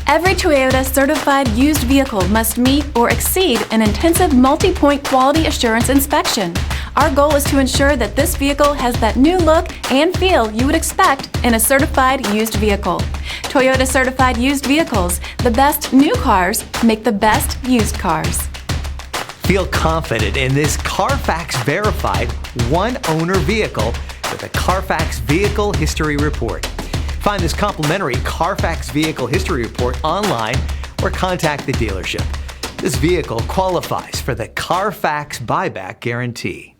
Every Toyota certified used vehicle must meet or exceed an intensive multi-point quality assurance inspection. Our goal is to ensure that this vehicle has that new look and feel you would expect in a certified used vehicle. Toyota certified used vehicles, the best new cars make the best used cars. Feel confident in this Carfax verified one-owner vehicle with a Carfax Vehicle History Report. Find this complimentary Carfax Vehicle History Report online or contact the dealership. This vehicle qualifies for the Carfax Buyback Guarantee.